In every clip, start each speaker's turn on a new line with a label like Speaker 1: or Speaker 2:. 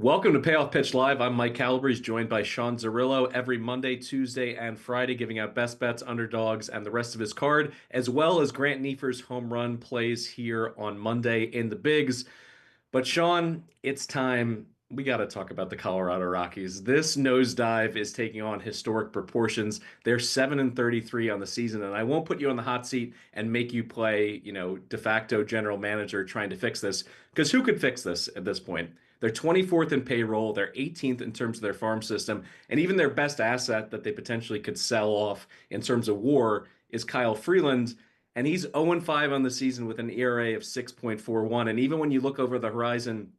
Speaker 1: Welcome to Payoff Pitch Live. I'm Mike Calabrese, joined by Sean Zerillo every Monday, Tuesday, and Friday, giving out best bets, underdogs, and the rest of his card, as well as Grant Neiffer's home run plays here on Monday in the Bigs. But Sean, it's time. We got to talk about the Colorado Rockies. This nosedive is taking on historic proportions. They're 7 and 33 on the season, and I won't put you on the hot seat and make you play, de facto general manager trying to fix this, because who could fix this at this point? They're 24th in payroll, they're 18th in terms of their farm system, and even their best asset that they potentially could sell off in terms of WAR is Kyle Freeland, and he's 0-5 on the season with an ERA of 6.41. And even when you look over the horizon,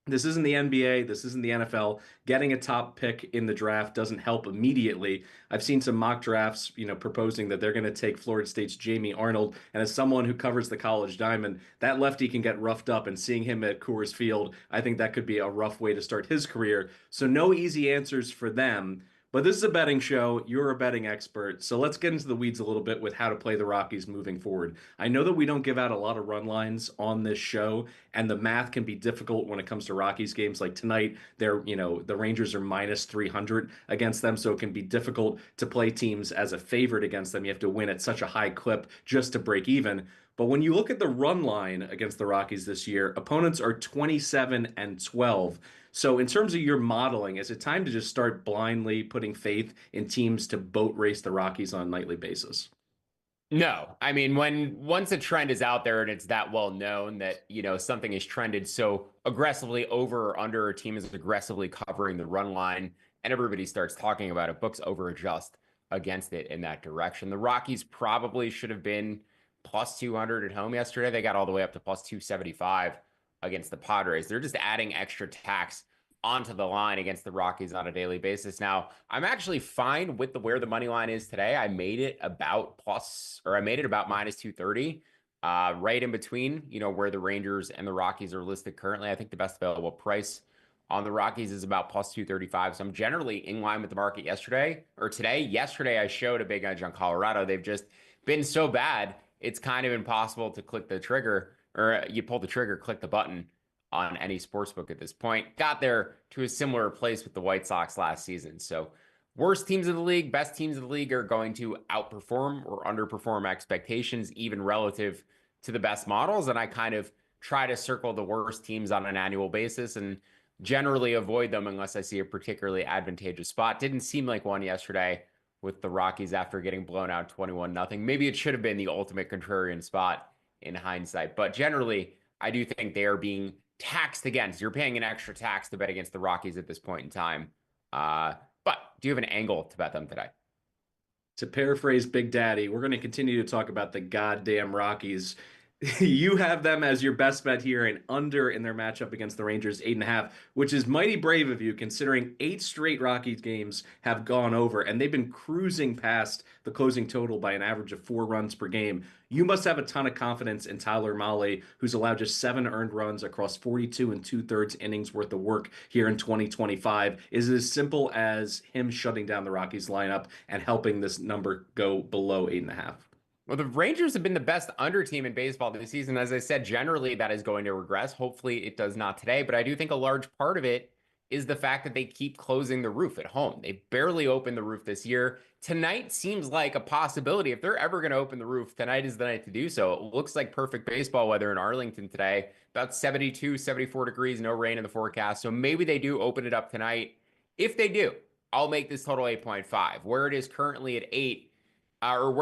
Speaker 1: this isn't the NBA, this isn't the NFL. Getting a top pick in the draft doesn't help immediately. I've seen some mock drafts, proposing that they're going to take Florida State's Jamie Arnold. And as someone who covers the college diamond, that lefty can get roughed up. And seeing him at Coors Field, I think that could be a rough way to start his career. So no easy answers for them. But this is a betting show. You're a betting expert. So let's get into the weeds a little bit with how to play the Rockies moving forward. I know that we don't give out a lot of run lines on this show, and the math can be difficult when it comes to Rockies games. Like tonight, the Rangers are minus 300 against them, so it can be difficult to play teams as a favorite against them. You have to win at such a high clip just to break even. But when you look at the run line against the Rockies this year, opponents are 27 and 12. So in terms of your modeling, is it time to just start blindly putting faith in teams to boat race the Rockies on a nightly basis?
Speaker 2: No, I mean, once a trend is out there and it's that well known that, something is trended so aggressively over or under, a team is aggressively covering the run line and everybody starts talking about it, books over adjust against it in that direction. The Rockies probably should have been plus 200 at home yesterday. They got all the way up to plus 275 against the Padres. They're just adding extra tax onto the line against the Rockies on a daily basis. Now, I'm actually fine with where the money line is today. I made it about minus 230, right in between, where the Rangers and the Rockies are listed currently. I think the best available price on the Rockies is about plus 235. So I'm generally in line with the market yesterday or today. Yesterday, I showed a big edge on Colorado. They've just been so bad, it's kind of impossible to click the trigger, or you pull the trigger, click the button on any sportsbook at this point. Got there to a similar place with the White Sox last season. So worst teams in the league, best teams in the league are going to outperform or underperform expectations, even relative to the best models. And I kind of try to circle the worst teams on an annual basis and generally avoid them unless I see a particularly advantageous spot. Didn't seem like one yesterday with the Rockies after getting blown out 21-0. Maybe it should have been the ultimate contrarian spot in hindsight. But generally, I do think they are being taxed against. You're paying an extra tax to bet against the Rockies at this point in time. But do you have an angle to bet them today?
Speaker 1: To paraphrase Big Daddy, we're going to continue to talk about the goddamn Rockies. You have them as your best bet here and under in their matchup against the Rangers, 8.5, which is mighty brave of you considering 8 straight Rockies games have gone over and they've been cruising past the closing total by an average of 4 runs per game. You must have a ton of confidence in Tyler Mahle, who's allowed just 7 earned runs across 42 and 2/3 innings worth of work here in 2025. Is it as simple as him shutting down the Rockies lineup and helping this number go below 8.5?
Speaker 2: Well, the Rangers have been the best under team in baseball this season. As I said, generally that is going to regress. Hopefully it does not today, but I do think a large part of it is the fact that they keep closing the roof at home. They barely opened the roof this year. Tonight seems like a possibility. If they're ever going to open the roof, tonight is the night to do so. It looks like perfect baseball weather in Arlington today, about 72, 74 degrees, no rain in the forecast. So maybe they do open it up tonight. If they do, I'll make this total 8.5. Where it is currently at 8, or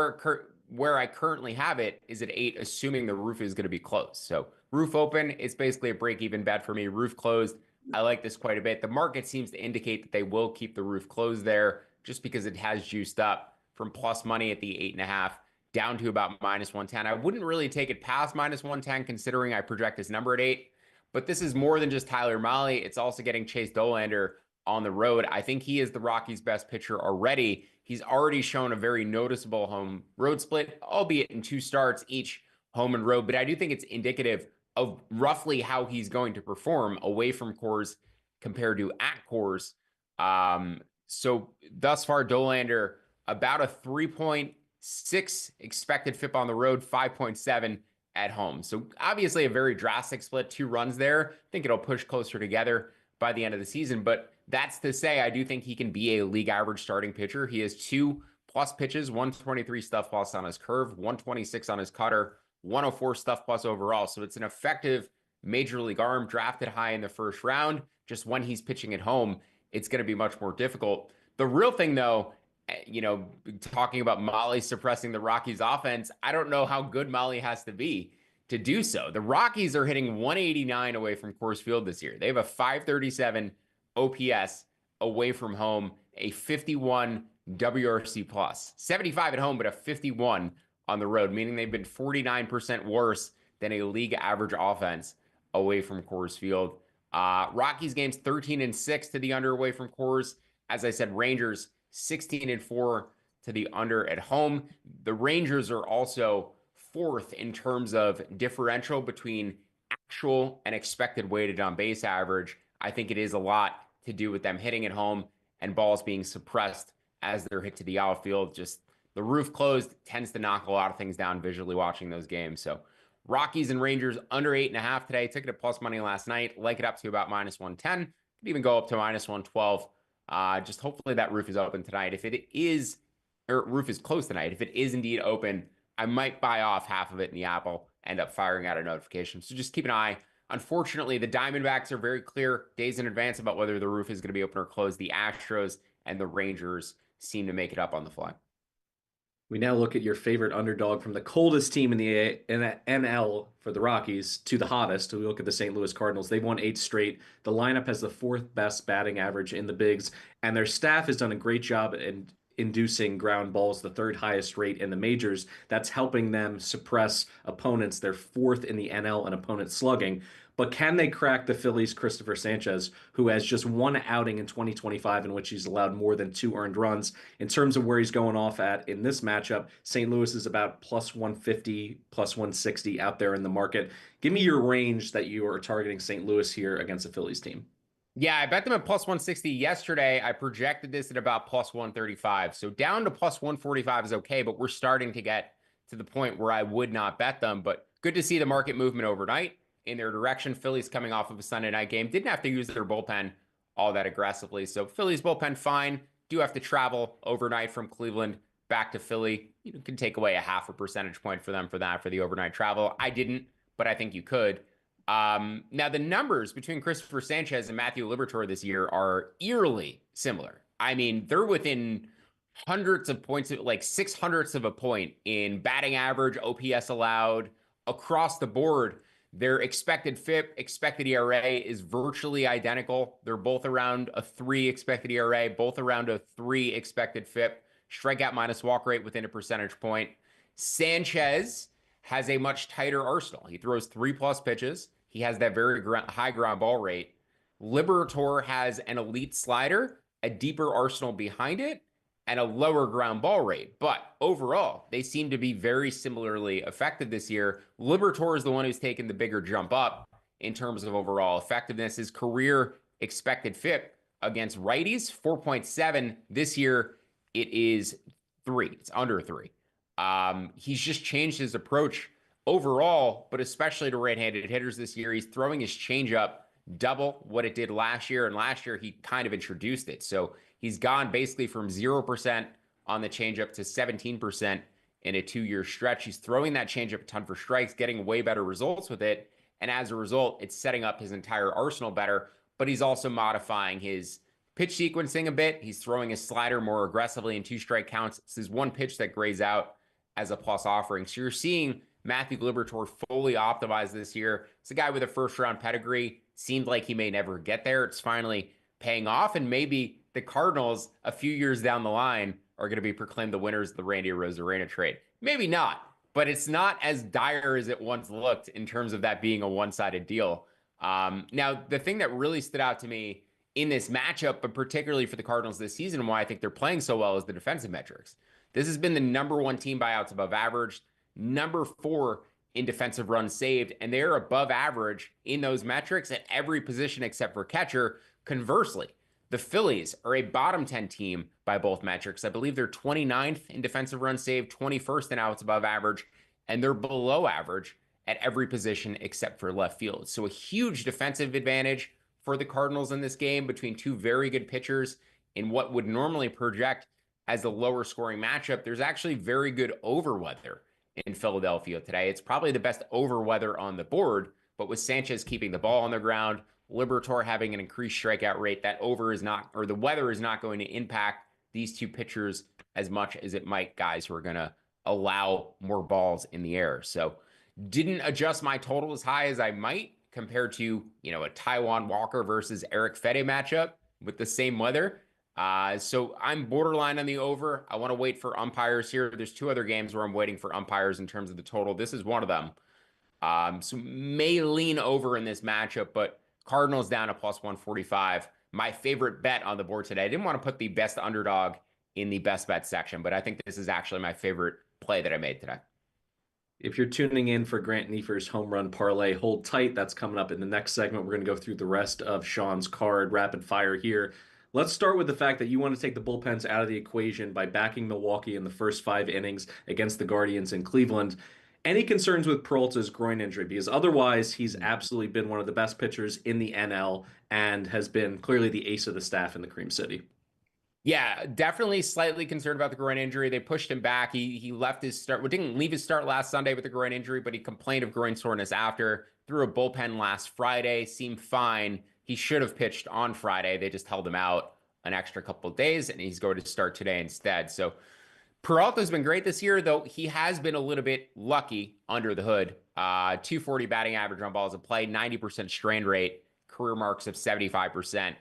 Speaker 2: where I currently have it is at 8, assuming the roof is going to be closed. So roof open, it's basically a break-even bet for me. Roof closed, I like this quite a bit. The market seems to indicate that they will keep the roof closed there just because it has juiced up from plus money at the 8.5 down to about minus 110. I wouldn't really take it past minus 110 considering I project this number at 8. But this is more than just Tyler Mahle. It's also getting Chase Dollander on the road. I think he is the Rockies' best pitcher already. He's already shown a very noticeable home road split, albeit in 2 starts each, home and road. But I do think it's indicative of roughly how he's going to perform away from Coors compared to at Coors. So thus far, Dollander about a 3.6 expected FIP on the road, 5.7 at home. So obviously a very drastic split, 2 runs there. I think it'll push closer together. by the end of the season. But that's to say, I do think he can be a league average starting pitcher. He has 2+ pitches, 123 stuff plus on his curve, 126 on his cutter, 104 stuff plus overall. So it's an effective major league arm, drafted high in the first round. Just when he's pitching at home, it's going to be much more difficult. The real thing, though, talking about Molly suppressing the Rockies offense, I don't know how good Molly has to be to do so. The Rockies are hitting 189 away from Coors Field this year. They have a 537 OPS away from home, a 51 WRC plus, 75 at home, but a 51 on the road, meaning they've been 49% worse than a league average offense away from Coors Field. Rockies games 13-6 to the under away from Coors. As I said, Rangers 16-4 to the under at home. The Rangers are also fourth in terms of differential between actual and expected weighted on base average. I think it is a lot to do with them hitting at home and balls being suppressed as they're hit to the outfield. Just the roof closed tends to knock a lot of things down visually watching those games. So Rockies and Rangers under 8.5 today. Took it at plus money last night. Like it up to about -110. Could even go up to -112. Just hopefully that roof is open tonight. If it is, or roof is closed tonight, if it is indeed open, I might buy off half of it in the Apple, end up firing out a notification. So just keep an eye. Unfortunately, the Diamondbacks are very clear days in advance about whether the roof is going to be open or closed. The Astros and the Rangers seem to make it up on the fly.
Speaker 1: We now look at your favorite underdog from the coldest team in the NL for the Rockies to the hottest. We look at the St. Louis Cardinals. They've won 8 straight. The lineup has the 4th best batting average in the bigs, and their staff has done a great job in inducing ground balls, the 3rd highest rate in the majors. That's helping them suppress opponents. They're 4th in the NL in opponent slugging. But can they crack the Phillies' Christopher Sanchez, who has just one outing in 2025 in which he's allowed more than 2 earned runs? In terms of where he's going off at in this matchup, St. Louis is about +150, +160 out there in the market. Give me your range that you are targeting St. Louis here against the Phillies team.
Speaker 2: Yeah, I bet them at +160 yesterday. I projected this at about +135. So down to +145 is okay, but we're starting to get to the point where I would not bet them. But good to see the market movement overnight in their direction. Phillies coming off of a Sunday night game. Didn't have to use their bullpen all that aggressively. So Phillies bullpen fine. Do have to travel overnight from Cleveland back to Philly. You can take away a 0.5 percentage point for them for the overnight travel. I didn't, but I think you could. Now the numbers between Christopher Sanchez and Matthew Liberatore this year are eerily similar. I mean, they're within hundreds of points, like 0.06 of a point in batting average, OPS allowed across the board. Their expected FIP, expected ERA is virtually identical. They're both around a 3 expected ERA, both around a 3 expected FIP. Strikeout minus walk rate within a percentage point. Sanchez has a much tighter arsenal. He throws 3+ pitches. He has that very high ground ball rate. Liberator has an elite slider, a deeper arsenal behind it, and a lower ground ball rate. But overall, they seem to be very similarly effective this year. Liberator is the one who's taken the bigger jump up in terms of overall effectiveness. His career expected FIP against righties, 4.7. This year, it is 3. It's under 3. He's just changed his approach overall, but especially to right-handed hitters this year. He's throwing his changeup double what it did last year, and last year he kind of introduced it. So he's gone basically from 0% on the changeup to 17% in a 2-year stretch. He's throwing that changeup a ton for strikes, getting way better results with it, and as a result, it's setting up his entire arsenal better, but he's also modifying his pitch sequencing a bit. He's throwing his slider more aggressively in 2-strike counts. This is one pitch that grays out as a plus offering. So you're seeing Matthew Liberatore fully optimized this year. It's a guy with a first-round pedigree. Seemed like he may never get there. It's finally paying off, and maybe the Cardinals, a few years down the line, are going to be proclaimed the winners of the Randy Arozarena trade. Maybe not, but it's not as dire as it once looked in terms of that being a one-sided deal. Now, the thing that really stood out to me in this matchup, but particularly for the Cardinals this season, and why I think they're playing so well, is the defensive metrics. This has been the #1 team by outs above average, #4 in defensive runs saved, and they're above average in those metrics at every position except for catcher. Conversely, the Phillies are a bottom 10 team by both metrics. I believe they're 29th in defensive runs saved, 21st in outs above average, and they're below average at every position except for left field. So a huge defensive advantage for the Cardinals in this game between two very good pitchers in what would normally project as a lower scoring matchup. There's actually very good over weather in Philadelphia today. It's probably the best over weather on the board, but with Sanchez keeping the ball on the ground, Liberator having an increased strikeout rate, that over is not, or the weather is not going to impact these two pitchers as much as it might guys who are going to allow more balls in the air. So didn't adjust my total as high as I might compared to, a Taijuan Walker versus Eric Fede matchup with the same weather. So I'm borderline on the over. I want to wait for umpires here. There's two other games where I'm waiting for umpires in terms of the total. This is one of them. So may lean over in this matchup, but Cardinals down to plus 145. My favorite bet on the board today. I didn't want to put the best underdog in the best bet section, but I think this is actually my favorite play that I made today.
Speaker 1: If you're tuning in for Grant Neiffer's home run parlay, hold tight. That's coming up in the next segment. We're going to go through the rest of Sean's card rapid fire here. Let's start with the fact that you want to take the bullpens out of the equation by backing Milwaukee in the first 5 innings against the Guardians in Cleveland. Any concerns with Peralta's groin injury? Because otherwise, he's absolutely been one of the best pitchers in the NL and has been clearly the ace of the staff in the Cream City.
Speaker 2: Yeah, definitely slightly concerned about the groin injury. They pushed him back. He left his start. Well, didn't leave his start last Sunday with the groin injury, but he complained of groin soreness after. Threw a bullpen last Friday, seemed fine. He should have pitched on Friday. They just held him out an extra couple of days, and he's going to start today instead. So Peralta's been great this year, though he has been a little bit lucky under the hood. 240 batting average on balls in play, 90% strain rate, career marks of 75%.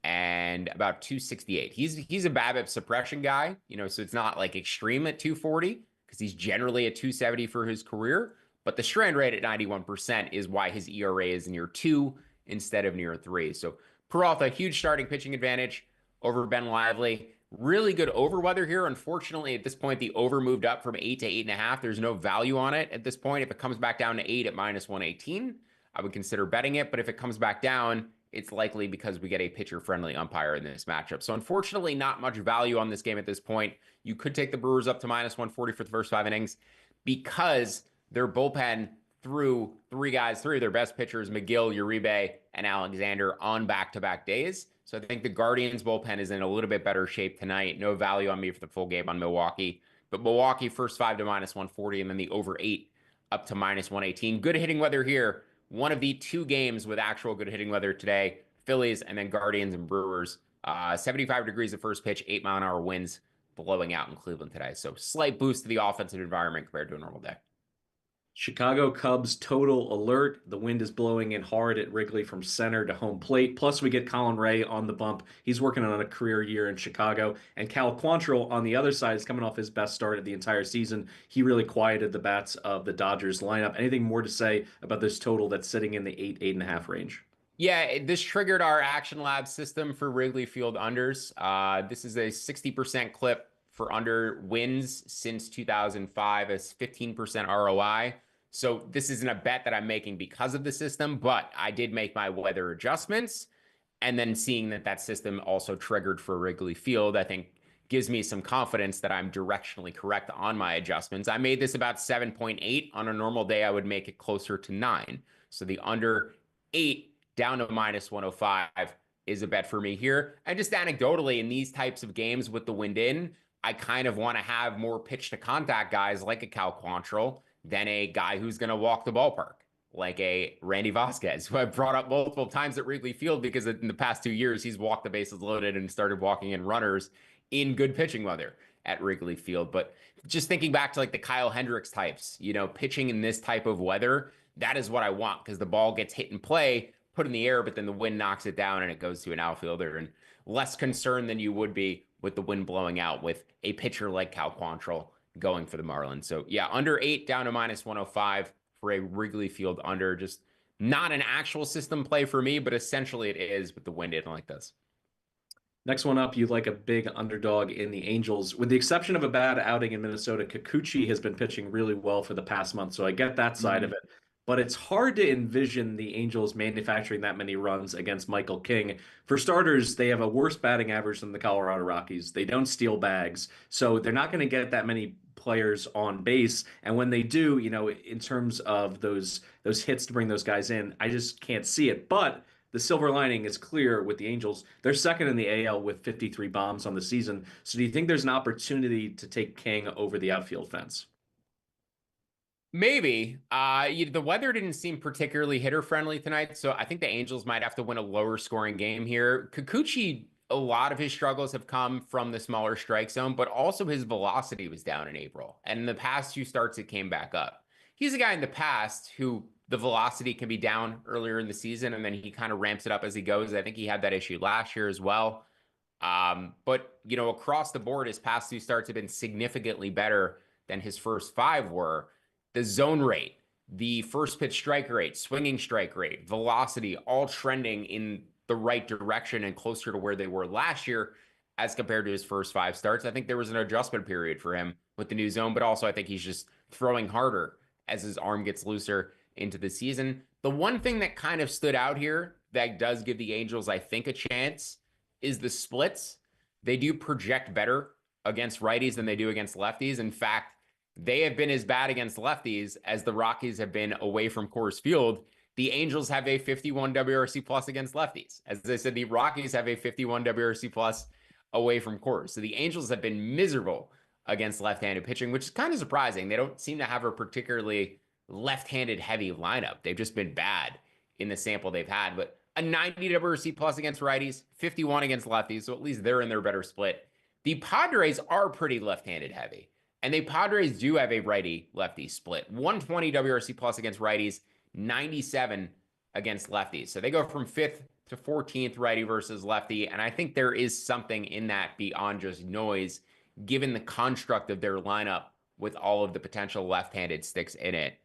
Speaker 2: And about 268. He's a BABIP suppression guy, so it's not like extreme at 240 because he's generally at 270 for his career. But the strand rate at 91% is why his ERA is near 2 instead of near 3. So Peralta, huge starting pitching advantage over Ben Lively. Really good over weather here. Unfortunately, at this point, the over moved up from 8 to 8.5. There's no value on it at this point. If it comes back down to 8 at minus 118, I would consider betting it. But if it comes back down, it's likely because we get a pitcher-friendly umpire in this matchup. So unfortunately, not much value on this game at this point. You could take the Brewers up to minus 140 for the first 5 innings because their bullpen threw 3 of their best pitchers, McGill, Uribe, and Alexander, on back-to-back days. So I think the Guardians bullpen is in a little bit better shape tonight. No value on me for the full game on Milwaukee. But Milwaukee, first 5 to minus 140, and then the over 8 up to minus 118. Good hitting weather here. One of the 2 games with actual good hitting weather today, Phillies and then Guardians and Brewers. 75 degrees at first pitch, 8-mile-an-hour winds blowing out in Cleveland today. So slight boost to the offensive environment compared to a normal day.
Speaker 1: Chicago Cubs total alert. The wind is blowing in hard at Wrigley from center to home plate. Plus, we get Colin Ray on the bump. He's working on a career year in Chicago. And Cal Quantrill on the other side is coming off his best start of the entire season. He really quieted the bats of the Dodgers lineup. Anything more to say about this total that's sitting in the 8.5 range?
Speaker 2: Yeah, this triggered our Action Lab system for Wrigley Field unders. This is a 60% clip for under wins since 2005, as 15% ROI. So this isn't a bet that I'm making because of the system, but I did make my weather adjustments. And then seeing that system also triggered for Wrigley Field, I think gives me some confidence that I'm directionally correct on my adjustments. I made this about 7.8. On a normal day, I would make it closer to 9. So the under 8 down to minus 105 is a bet for me here. And just anecdotally, in these types of games with the wind in, I kind of want to have more pitch to contact guys like a Cal Quantrill than a guy who's going to walk the ballpark, like a Randy Vasquez, who I've brought up multiple times at Wrigley Field because in the past 2 years, he's walked the bases loaded and started walking in runners in good pitching weather at Wrigley Field. But just thinking back to like the Kyle Hendricks types, pitching in this type of weather, that is what I want because the ball gets hit in play, put in the air, but then the wind knocks it down and it goes to an outfielder, and less concerned than you would be with the wind blowing out with a pitcher like Cal Quantrill going for the Marlins. So yeah, under 8 down to minus 105 for a Wrigley Field under. Just not an actual system play for me, but essentially it is with the wind in like this.
Speaker 1: Next one up, you like a big underdog in the Angels. With the exception of a bad outing in Minnesota, Kikuchi has been pitching really well for the past month, so I get that side of it. But it's hard to envision the Angels manufacturing that many runs against Michael King. For starters, they have a worse batting average than the Colorado Rockies. They don't steal bags, so they're not going to get that many players on base. And when they do, in terms of those hits to bring those guys in, I just can't see it. But the silver lining is clear with the Angels. They're second in the AL with 53 bombs on the season. So do you think there's an opportunity to take King over the outfield fence?
Speaker 2: Maybe. The weather didn't seem particularly hitter friendly tonight, so I think the Angels might have to win a lower scoring game here. Kikuchi, a lot of his struggles have come from the smaller strike zone, but also his velocity was down in April. And in the past two starts, it came back up. He's a guy in the past who the velocity can be down earlier in the season, and then he kind of ramps it up as he goes. I think he had that issue last year as well. But across the board, his past two starts have been significantly better than his first five were. The zone rate, the first pitch strike rate, swinging strike rate, velocity, all trending in the right direction and closer to where they were last year as compared to his first five starts. I think there was an adjustment period for him with the new zone, but also I think he's just throwing harder as his arm gets looser into the season. The one thing that kind of stood out here that does give the Angels, I think, a chance is the splits. They do project better against righties than they do against lefties. In fact, they have been as bad against lefties as the Rockies have been away from Coors Field. The Angels have a 51 WRC plus against lefties. As I said, the Rockies have a 51 WRC plus away from Coors. So the Angels have been miserable against left-handed pitching, which is kind of surprising. They don't seem to have a particularly left-handed heavy lineup. They've just been bad in the sample they've had. But a 90 WRC plus against righties, 51 against lefties. So at least they're in their better split. The Padres are pretty left-handed heavy. And the Padres do have a righty-lefty split. 120 WRC plus against righties, 97 against lefties. So they go from 5th to 14th righty versus lefty. And I think there is something in that beyond just noise, given the construct of their lineup with all of the potential left-handed sticks in it.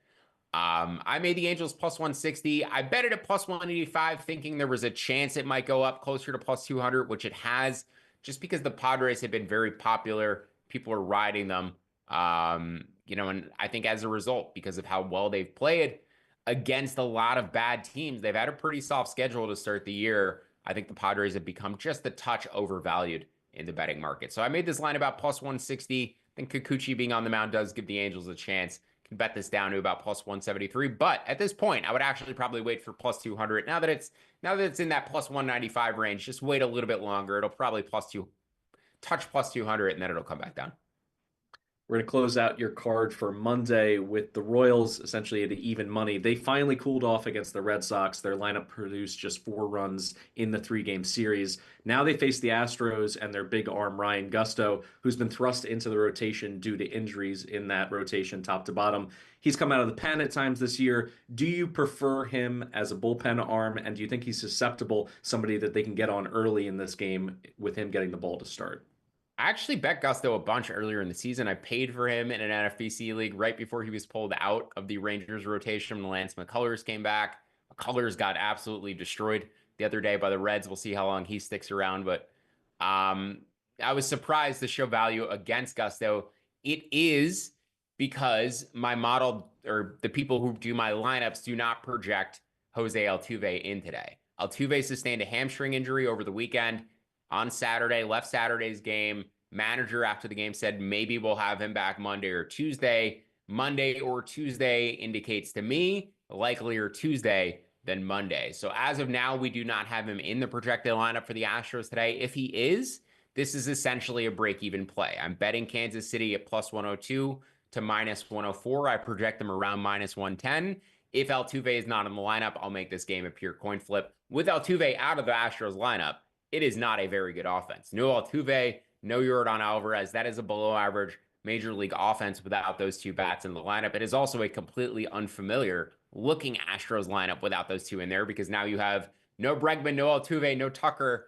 Speaker 2: I made the Angels plus 160. I bet it at plus 185, thinking there was a chance it might go up closer to plus 200, which it has, just because the Padres have been very popular. People are riding them. And I think as a result, because of how well they've played against a lot of bad teams, they've had a pretty soft schedule to start the year. I think the Padres have become just a touch overvalued in the betting market. So I made this line about plus 160. I think Kikuchi being on the mound does give the Angels a chance. Can bet this down to about plus 173. But at this point, I would actually probably wait for plus 200. Now that it's in that plus 195 range, just wait a little bit longer. It'll probably touch plus 200, and then it'll come back down.
Speaker 1: We're going to close out your card for Monday with the Royals essentially at even money. They finally cooled off against the Red Sox. Their lineup produced just 4 runs in the 3-game series. Now they face the Astros and their big arm Ryan Gusto, who's been thrust into the rotation due to injuries in that rotation top to bottom. He's come out of the pen at times this year. Do you prefer him as a bullpen arm, and do you think he's susceptible, somebody that they can get on early in this game with him getting the ball to start?
Speaker 2: I actually bet Gusto a bunch earlier in the season. I paid for him in an NFBC league right before he was pulled out of the Rangers rotation when Lance McCullers came back. McCullers got absolutely destroyed the other day by the Reds. We'll see how long he sticks around, but I was surprised to show value against Gusto. It is because my model, or the people who do my lineups, do not project Jose Altuve in today. Altuve sustained a hamstring injury over the weekend. On Saturday, left Saturday's game. Manager after the game said maybe we'll have him back Monday or Tuesday. Monday or Tuesday indicates to me likelier Tuesday than Monday. So as of now, we do not have him in the projected lineup for the Astros today. If he is, this is essentially a break-even play. I'm betting Kansas City at plus 102 to minus 104. I project them around minus 110. If Altuve is not in the lineup, I'll make this game a pure coin flip. With Altuve out of the Astros lineup, it is not a very good offense. No Altuve, no Yordan Alvarez. That is a below average major league offense without those two bats in the lineup. It is also a completely unfamiliar looking Astros lineup without those two in there, because now you have no Bregman, no Altuve, no Tucker,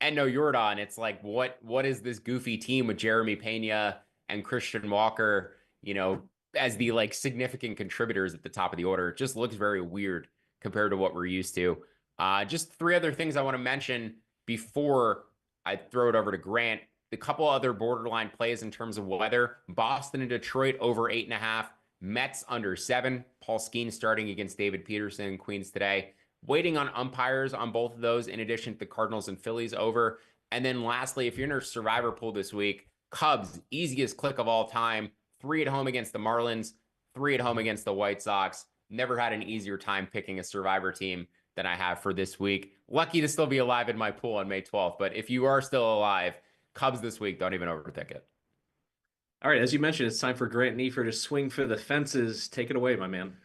Speaker 2: and no Yordan. It's like, what is this goofy team with Jeremy Pena and Christian Walker, as the significant contributors at the top of the order? It just looks very weird compared to what we're used to. Just 3 other things I want to mention before I throw it over to Grant. A couple other borderline plays in terms of weather. Boston and Detroit over 8.5. Mets under 7. Paul Skenes starting against David Peterson in Queens today. Waiting on umpires on both of those, in addition to the Cardinals and Phillies over. And then lastly, if you're in a survivor pool this week, Cubs, easiest click of all time. 3 at home against the Marlins. 3 at home against the White Sox. Never had an easier time picking a survivor team than I have for this week. Lucky to still be alive in my pool on May 12th. But if you are still alive, Cubs this week, don't even overthink it.
Speaker 1: All right, as you mentioned, it's time for Grant Neiffer to swing for the fences. Take it away, my man.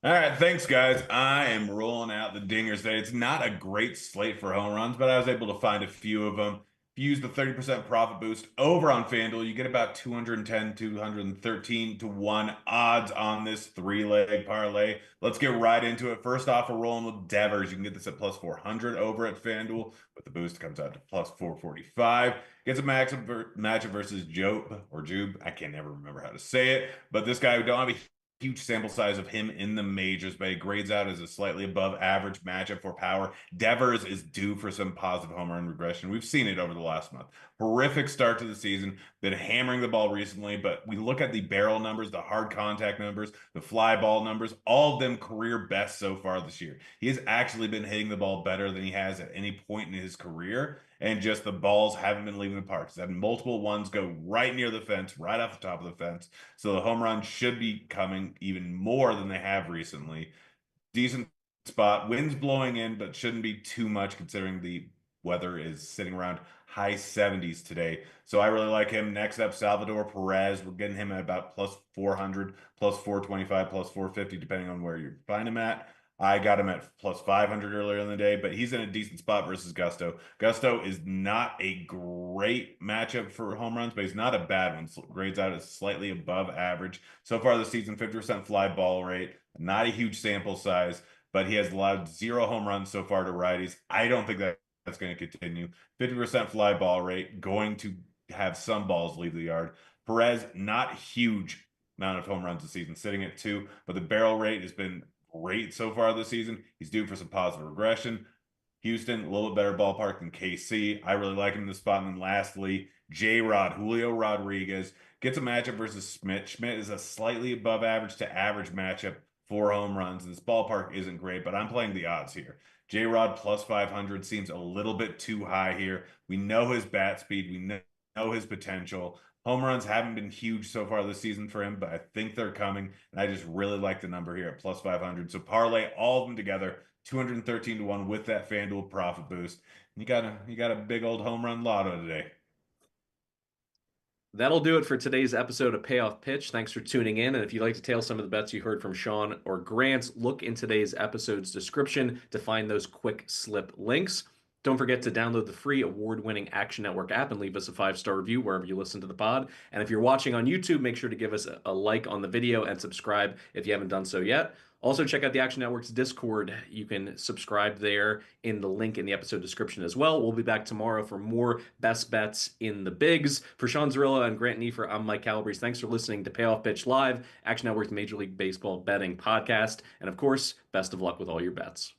Speaker 3: All right, thanks, guys. I am rolling out the dingers today. It's not a great slate for home runs, but I was able to find a few of them. If you use the 30% profit boost over on FanDuel, you get about 210, 213 to 1 odds on this three-leg parlay. Let's get right into it. First off, we're rolling with Devers. You can get this at plus 400 over at FanDuel, but the boost comes out to plus 445. Gets a matchup versus Job or Jube. I can never remember how to say it, but this guy who don't have a huge sample size of him in the majors, but he grades out as a slightly above average matchup for power. Devers is due for some positive home run regression. We've seen it over the last month. Horrific start to the season, been hammering the ball recently, but we look at the barrel numbers, the hard contact numbers, the fly ball numbers, all of them career best so far this year. He has actually been hitting the ball better than he has at any point in his career, and just the balls haven't been leaving the park. He's had multiple ones go right near the fence, right off the top of the fence. So the home run should be coming even more than they have recently. Decent spot. Wind's blowing in, but shouldn't be too much considering the weather is sitting around high 70s today. So I really like him. Next up, Salvador Perez. We're getting him at about plus 400, plus 425, plus 450, depending on where you find him at. I got him at plus 500 earlier in the day, but he's in a decent spot versus Gusto. Gusto is not a great matchup for home runs, but he's not a bad one. Grades out as slightly above average. So far this season, 50% fly ball rate, not a huge sample size, but he has allowed 0 home runs so far to righties. I don't think that's going to continue. 50% fly ball rate, going to have some balls leave the yard. Perez, not huge amount of home runs this season, sitting at 2, but the barrel rate has been great so far this season. He's due for some positive regression. Houston, a little bit better ballpark than KC. I really like him in this spot. And then lastly, J-Rod, Julio Rodriguez, gets a matchup versus Schmidt. Schmidt is a slightly above average to average matchup for home runs. This ballpark isn't great, but I'm playing the odds here. J-Rod plus 500 seems a little bit too high here. We know his bat speed. We know his potential. Home runs haven't been huge so far this season for him, but I think they're coming. And I just really like the number here at plus 500. So parlay all of them together, 213 to 1 with that FanDuel profit boost. You got a big old home run lotto today.
Speaker 1: That'll do it for today's episode of Payoff Pitch. Thanks for tuning in. And if you'd like to tail some of the bets you heard from Sean or Grant, look in today's episode's description to find those quick slip links. Don't forget to download the free award-winning Action Network app and leave us a 5-star review wherever you listen to the pod. And if you're watching on YouTube, make sure to give us a like on the video and subscribe if you haven't done so yet. Also, check out the Action Network's Discord. You can subscribe there in the link in the episode description as well. We'll be back tomorrow for more best bets in the bigs. For Sean Zerillo and Grant Neiffer, I'm Mike Calabrese. Thanks for listening to Payoff Pitch Live, Action Network's Major League Baseball betting podcast. And of course, best of luck with all your bets.